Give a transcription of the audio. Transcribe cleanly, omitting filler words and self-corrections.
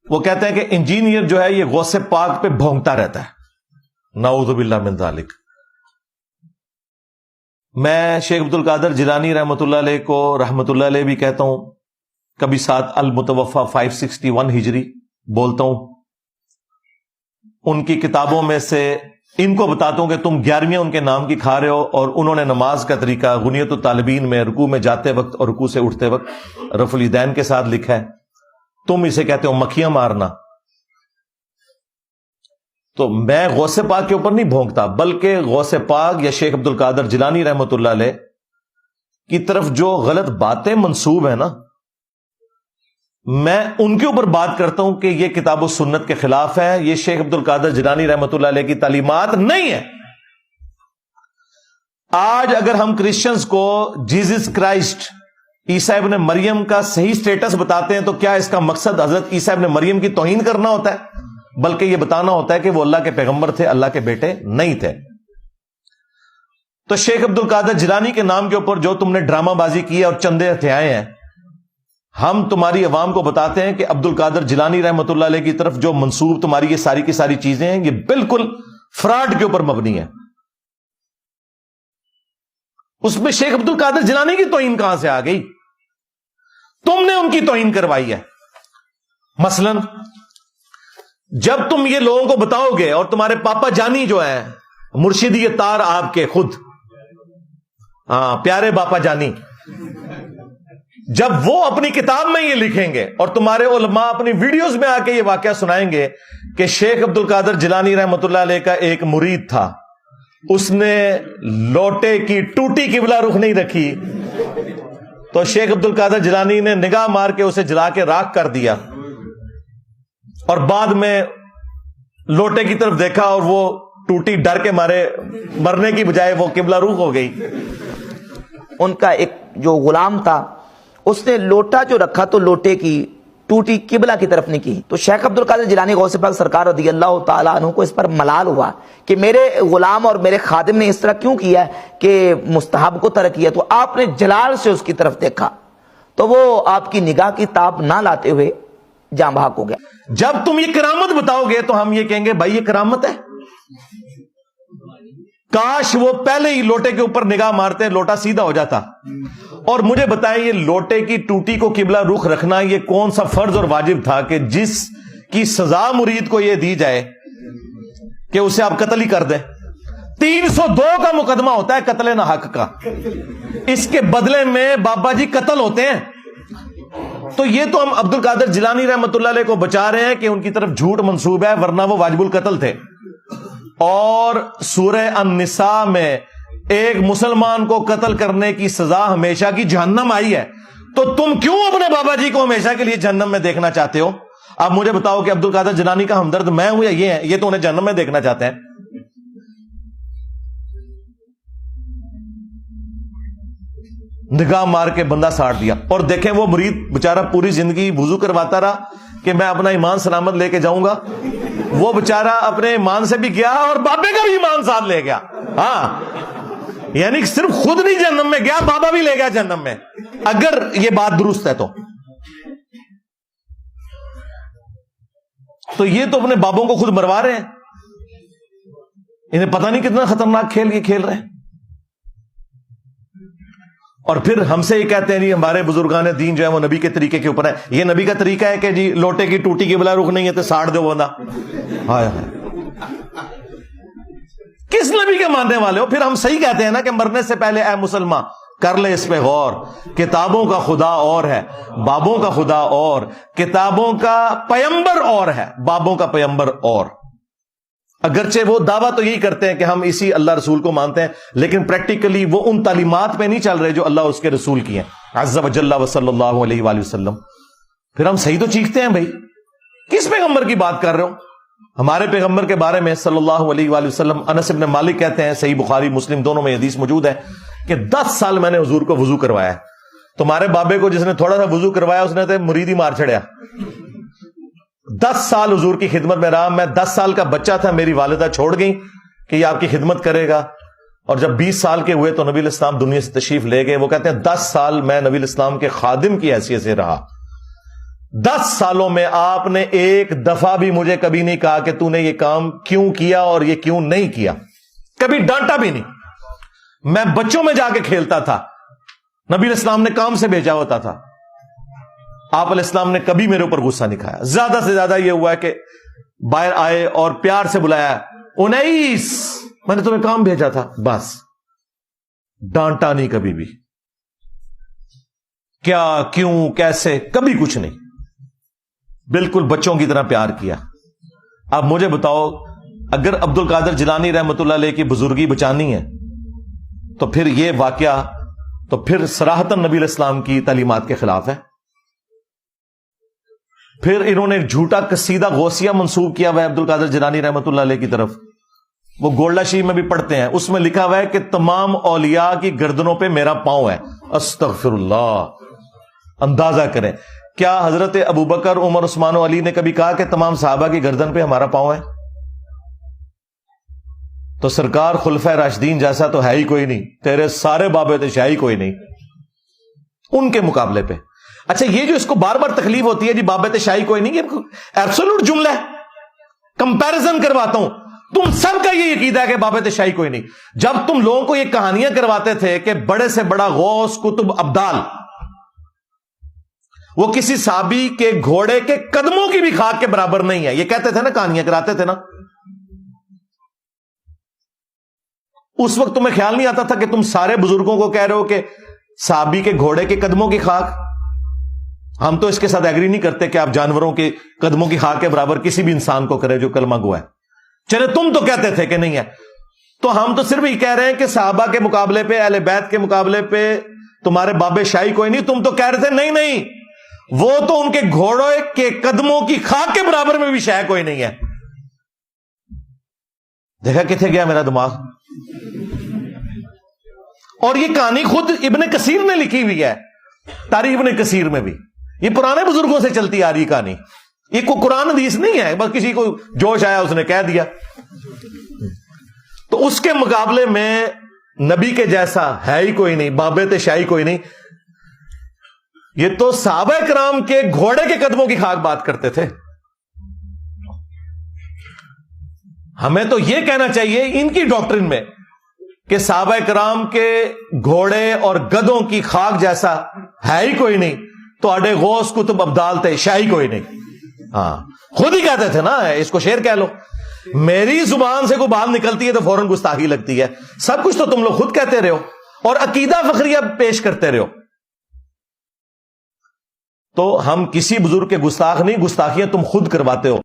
وہ کہتے ہیں کہ انجینئر جو ہے یہ غوث پاک پہ بھونکتا رہتا ہے، نعوذ باللہ من ذالک۔ میں شیخ عبد القادر جیلانی رحمۃ اللہ علیہ کو رحمۃ اللہ علیہ بھی کہتا ہوں، کبھی ساتھ المتوفا 561 ہجری بولتا ہوں۔ ان کی کتابوں میں سے ان کو بتاتا ہوں کہ تم 11ویں ان کے نام کی کھا رہے ہو، اور انہوں نے نماز کا طریقہ غنیت الطالبین میں رکوع میں جاتے وقت اور رکوع سے اٹھتے وقت رفع الیدین کے ساتھ لکھا ہے، تم اسے کہتے ہو مکھیاں مارنا۔ تو میں غوث پاک کے اوپر نہیں بھونکتا، بلکہ غوث پاک یا شیخ عبد القادر جیلانی رحمۃ اللہ علیہ کی طرف جو غلط باتیں منسوب ہیں نا، میں ان کے اوپر بات کرتا ہوں کہ یہ کتاب و سنت کے خلاف ہے، یہ شیخ عبد القادر جیلانی رحمۃ اللہ علیہ کی تعلیمات نہیں ہے۔ آج اگر ہم کرسچنز کو جیزس کرائسٹ عیسیٰ ابن مریم کا صحیح سٹیٹس بتاتے ہیں تو کیا اس کا مقصد حضرت عیسیٰ ابن مریم کی توہین کرنا ہوتا ہے؟ بلکہ یہ بتانا ہوتا ہے کہ وہ اللہ کے پیغمبر تھے، اللہ کے بیٹے نہیں تھے۔ تو شیخ عبد القادر جیلانی کے نام کے اوپر جو تم نے ڈرامہ بازی کی ہے اور چندے ہتھیائے ہیں، ہم تمہاری عوام کو بتاتے ہیں کہ عبد القادر جیلانی رحمۃ اللہ علیہ کی طرف جو منسوب تمہاری یہ ساری کی ساری چیزیں ہیں، یہ بالکل فراڈ کے اوپر مبنی ہے۔ اس میں شیخ عبد القادر جیلانی کی توہین کہاں سے آ گئی؟ تم نے ان کی توہین کروائی ہے۔ مثلا جب تم یہ لوگوں کو بتاؤ گے، اور تمہارے پاپا جانی جو ہیں مرشدی تار آپ کے خود، پیارے باپا جانی، جب وہ اپنی کتاب میں یہ لکھیں گے اور تمہارے علماء اپنی ویڈیوز میں آ کے یہ واقعہ سنائیں گے کہ شیخ عبد القادر جیلانی رحمۃ اللہ علیہ کا ایک مرید تھا، اس نے لوٹے کی ٹوٹی قبلہ رخ نہیں رکھی، تو شیخ عبد القادر جیلانی نے نگاہ مار کے اسے جلا کے راکھ کر دیا، اور بعد میں لوٹے کی طرف دیکھا اور وہ ٹوٹی ڈر کے مارے مرنے کی بجائے وہ قبلہ رخ ہو گئی۔ ان کا ایک جو غلام تھا، اس نے لوٹا جو رکھا تو لوٹے کی ٹوٹی قبلہ کی طرف نہیں کی، تو شیخ عبد القادر جیلانی غوث پاک سرکار رضی اللہ تعالیٰ عنہ کو اس پر ملال ہوا کہ میرے غلام اور میرے خادم نے اس طرح کیوں کیا ہے کہ مستحب کو ترک کیا، تو آپ نے جلال سے اس کی طرف دیکھا تو وہ آپ کی نگاہ کی تاب نہ لاتے ہوئے جاں بحق ہو گیا۔ جب تم یہ کرامت بتاؤ گے تو ہم یہ کہیں گے بھائی یہ کرامت ہے، کاش وہ پہلے ہی لوٹے کے اوپر نگاہ مارتے لوٹا سیدھا ہو جاتا۔ اور مجھے بتائیں یہ لوٹے کی ٹوٹی کو قبلہ رخ رکھنا یہ کون سا فرض اور واجب تھا کہ جس کی سزا مرید کو یہ دی جائے کہ اسے آپ قتل ہی کر دیں؟ 302 کا مقدمہ ہوتا ہے قتل نہ حق کا، اس کے بدلے میں بابا جی قتل ہوتے ہیں۔ تو یہ تو ہم عبد القادر جیلانی رحمۃ اللہ علیہ کو بچا رہے ہیں کہ ان کی طرف جھوٹ منسوب ہے، ورنہ وہ واجب القتل تھے۔ اور سورہ النساء میں ایک مسلمان کو قتل کرنے کی سزا ہمیشہ کی جہنم آئی ہے، تو تم کیوں اپنے بابا جی کو ہمیشہ کے لیے جہنم میں دیکھنا چاہتے ہو؟ اب مجھے بتاؤ کہ عبد القادر جیلانی کا ہمدرد میں ہوں یا یہ ہے؟ یہ تو انہیں جہنم میں دیکھنا چاہتے ہیں۔ نگاہ مار کے بندہ ساڑ دیا، اور دیکھیں وہ مرید بےچارہ پوری زندگی وضو کرواتا رہا کہ میں اپنا ایمان سلامت لے کے جاؤں گا، وہ بےچارہ اپنے ایمان سے بھی گیا اور بابے کا بھی ایمان ساتھ لے گیا۔ ہاں، یعنی صرف خود نہیں جہنم میں گیا، بابا بھی لے گیا جہنم میں، اگر یہ بات درست ہے تو یہ تو اپنے بابوں کو خود مروا رہے ہیں، انہیں پتہ نہیں کتنا خطرناک کھیل یہ کھیل رہے ہیں۔ اور پھر ہم سے یہ کہتے ہیں جی ہمارے بزرگان دین جو ہے وہ نبی کے طریقے کے اوپر ہے۔ یہ نبی کا طریقہ ہے کہ جی لوٹے کی ٹوٹی کی بلا رخ نہیں ہے تو ساڑ دو بندہ؟ ہائے ہائے، کس نبی کے ماننے والے ہو؟ پھر ہم صحیح کہتے ہیں نا کہ مرنے سے پہلے اے مسلمان کر لے اس پہ غور، کتابوں کا خدا اور ہے، بابوں کا خدا اور، کتابوں کا پیمبر اور ہے، بابوں کا پیمبر اور۔ اگرچہ وہ دعویٰ تو یہی کرتے ہیں کہ ہم اسی اللہ رسول کو مانتے ہیں، لیکن پریکٹیکلی وہ ان تعلیمات پہ نہیں چل رہے جو اللہ اس کے رسول کی ہیں عز و جل و صلی اللہ علیہ وآلہ وسلم۔ پھر ہم صحیح تو چیختے ہیں بھائی، کس پیغمبر کی بات کر رہے ہو؟ ہمارے پیغمبر کے بارے میں صلی اللہ علیہ وآلہ وسلم، انس بن مالک کہتے ہیں، صحیح بخاری مسلم دونوں میں حدیث موجود ہے کہ 10 سال میں نے حضور کو وضو کروایا ہے۔ تمہارے بابے کو جس نے تھوڑا سا وضو کروایا اس نے تو مرید ہی مار چھڑیا۔ 10 سال حضور کی خدمت میں رہا، میں 10 سال کا بچہ تھا، میری والدہ چھوڑ گئی کہ یہ آپ کی خدمت کرے گا، اور جب 20 سال کے ہوئے تو نبی الاسلام دنیا سے تشریف لے گئے۔ وہ کہتے ہیں 10 سال میں نبی الاسلام کے خادم کی حیثیت سے رہا، 10 سالوں میں آپ نے ایک دفعہ بھی مجھے کبھی نہیں کہا کہ تو نے یہ کام کیوں کیا اور یہ کیوں نہیں کیا. کبھی ڈانٹا بھی نہیں. میں بچوں میں جا کے کھیلتا تھا, نبی علیہ السلام نے کام سے بھیجا ہوتا تھا, آپ علیہ السلام نے کبھی میرے اوپر غصہ نہیں کھایا. زیادہ سے زیادہ یہ ہوا ہے کہ باہر آئے اور پیار سے بلایا, 19 میں نے تمہیں کام بھیجا تھا, بس. ڈانٹا نہیں کبھی بھی. کیا, کیوں, کیسے, کبھی کچھ نہیں. بالکل بچوں کی طرح پیار کیا. اب مجھے بتاؤ, اگر عبد القادر جیلانی رحمت اللہ علیہ کی بزرگی بچانی ہے تو پھر یہ واقعہ تو پھر صراحتاً نبی علیہ السلام کی تعلیمات کے خلاف ہے. پھر انہوں نے جھوٹا قصیدہ غوثیہ منسوب کیا ہوا ہے عبد القادر جیلانی رحمت اللہ علیہ کی طرف. وہ گولڈا شریف میں بھی پڑھتے ہیں, اس میں لکھا ہوا ہے کہ تمام اولیاء کی گردنوں پہ میرا پاؤں ہے. استغفر اللہ. اندازہ کریں, کیا حضرت ابوبکر, عمر, عثمان و علی نے کبھی کہا کہ تمام صحابہ کی گردن پہ ہمارا پاؤں ہے؟ تو سرکار خلفۂ راشدین جیسا تو ہے ہی کوئی نہیں, تیرے سارے بابے تو شاہی کوئی نہیں ان کے مقابلے پہ. اچھا, یہ جو اس کو بار بار تکلیف ہوتی ہے جی بابت شاہی کوئی نہیں, یہ ایبسولوٹ جملہ ہے. کمپیرزن کرواتا ہوں, تم سب کا یہ عقیدہ ہے کہ بابت شاہی کوئی نہیں. جب تم لوگوں کو یہ کہانیاں کرواتے تھے کہ بڑے سے بڑا غوث, قطب, ابدال, وہ کسی صحابی کے گھوڑے کے قدموں کی بھی خاک کے برابر نہیں ہے, یہ کہتے تھے نا, کہانیاں کراتے تھے نا, اس وقت تمہیں خیال نہیں آتا تھا کہ تم سارے بزرگوں کو کہہ رہے ہو کہ صحابی کے گھوڑے کے قدموں کی خاک. ہم تو اس کے ساتھ ایگری نہیں کرتے کہ آپ جانوروں کے قدموں کی خاک کے برابر کسی بھی انسان کو کرے جو کلمہ گو ہے. چلے تم تو کہتے تھے کہ نہیں ہے, تو ہم تو صرف یہ کہہ رہے ہیں کہ صحابہ کے مقابلے پہ, اہل بیت کے مقابلے پہ تمہارے باب شاہی کوئی نہیں. تم تو کہہ رہے تھے نہیں نہیں, وہ تو ان کے گھوڑے کے قدموں کی خاک کے برابر میں بھی شاہ کوئی نہیں ہے. دیکھا کتنے گیا میرا دماغ. اور یہ کہانی خود ابن کثیر نے لکھی ہوئی ہے, تاریخ ابن کثیر میں بھی. یہ پرانے بزرگوں سے چلتی آ رہی کہانی, یہ کوئی قرآن حدیث نہیں ہے, بس کسی کو جوش آیا اس نے کہہ دیا. تو اس کے مقابلے میں نبی کے جیسا ہے ہی کوئی نہیں, بابت شاہی کوئی نہیں. یہ تو صحابہ کرام کے گھوڑے کے قدموں کی خاک بات کرتے تھے. ہمیں تو یہ کہنا چاہیے ان کی ڈاکٹرن میں کہ صحابہ کرام کے گھوڑے اور گدوں کی خاک جیسا ہے ہی کوئی نہیں, تو اڈے غوث, قطب, ابدال تھے, شاہی کوئی نہیں. ہاں, خود ہی کہتے تھے نا, اس کو شعر کہہ لو. میری زبان سے کوئی بات نکلتی ہے تو فوراً گستاخی لگتی ہے. سب کچھ تو تم لوگ خود کہتے رہو اور عقیدہ فخریہ پیش کرتے رہو. تو ہم کسی بزرگ کے گستاخ نہیں, گستاخیاں تم خود کرواتے ہو.